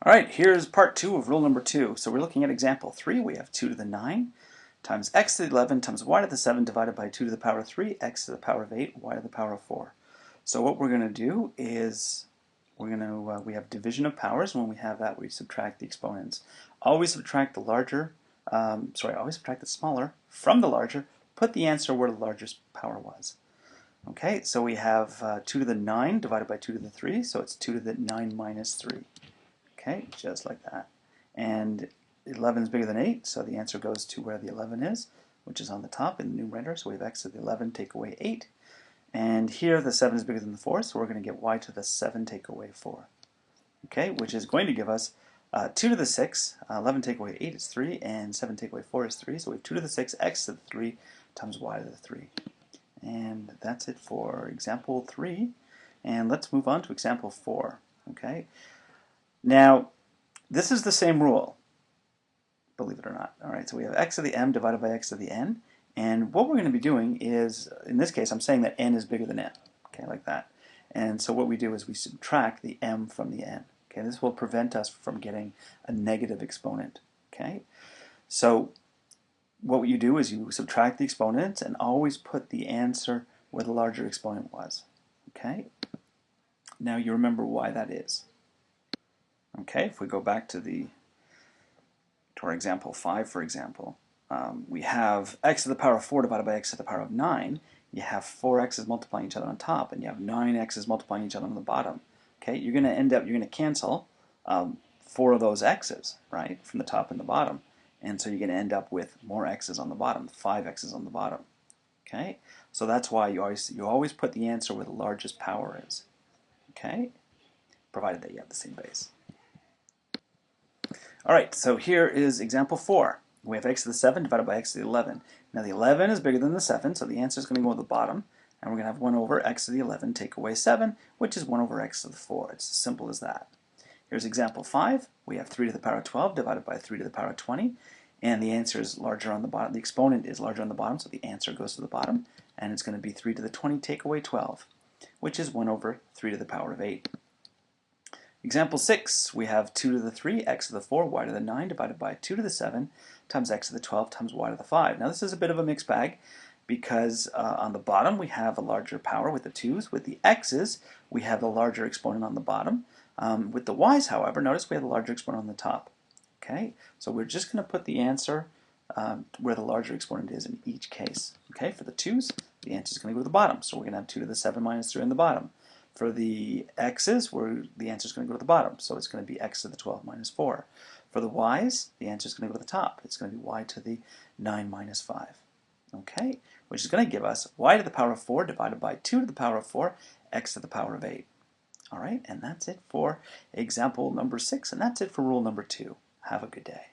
All right, here's part 2 of rule number 2. So we're looking at example 3. We have 2 to the 9 times x to the 11 times y to the 7 divided by 2 to the power of 3, x to the power of 8, y to the power of 4. So what we're going to do is we have division of powers. When we have that, we subtract the exponents. Always subtract the always subtract the smaller from the larger. Put the answer where the largest power was. Okay, so we have 2 to the 9 divided by 2 to the 3, so it's 2 to the 9 minus 3. Okay, just like that. And 11 is bigger than 8, so the answer goes to where the 11 is, which is on the top in the numerator. So we have x to the 11 take away 8. And here the 7 is bigger than the 4, so we're going to get y to the 7 take away 4. Okay, which is going to give us 2 to the 6. 11 take away 8 is 3, and 7 take away 4 is 3. So we have 2 to the 6, x to the 3 times y to the 3. And that's it for example 3. And let's move on to example 4. Okay. Now, this is the same rule, believe it or not. All right, so we have x to the m divided by x to the n, and what we're going to be doing is, in this case, I'm saying that n is bigger than n, okay, like that. And so what we do is we subtract the m from the n. Okay, this will prevent us from getting a negative exponent. Okay, so what you do is you subtract the exponents and always put the answer where the larger exponent was. Okay, now you remember why that is. Okay, if we go back to our example 5, for example, we have x to the power of 4 divided by x to the power of 9. You have 4x's multiplying each other on top, and you have 9x's multiplying each other on the bottom. Okay, you're going to cancel 4 of those x's, right, from the top and the bottom, and so you're going to end up with more x's on the bottom, 5x's on the bottom. Okay, so that's why you always put the answer where the largest power is. Okay, provided that you have the same base. All right, so here is example 4. We have x to the 7 divided by x to the 11. Now the 11 is bigger than the 7, so the answer is going to go at the bottom. And we're going to have 1 over x to the 11 take away 7, which is 1 over x to the 4. It's as simple as that. Here's example 5. We have 3 to the power of 12 divided by 3 to the power of 20. And the answer is larger on the bottom. The exponent is larger on the bottom, so the answer goes to the bottom. And it's going to be 3 to the 20 take away 12, which is 1 over 3 to the power of 8. Example 6, we have 2 to the 3, x to the 4, y to the 9 divided by 2 to the 7 times x to the 12 times y to the 5. Now this is a bit of a mixed bag because on the bottom we have a larger power with the 2's. With the x's, we have a larger exponent on the bottom. With the y's, however, notice we have a larger exponent on the top. Okay, so we're just going to put the answer where the larger exponent is in each case. Okay, for the 2's, the answer is going to go to the bottom, so we're going to have 2 to the 7 minus 3 on the bottom. For the x's, the answer is going to go to the bottom, so it's going to be x to the 12 minus 4. For the y's, the answer is going to go to the top. It's going to be y to the 9 minus 5. Okay, which is going to give us y to the power of 4 divided by 2 to the power of 4, x to the power of 8. All right, and that's it for example number 6, and that's it for rule number 2. Have a good day.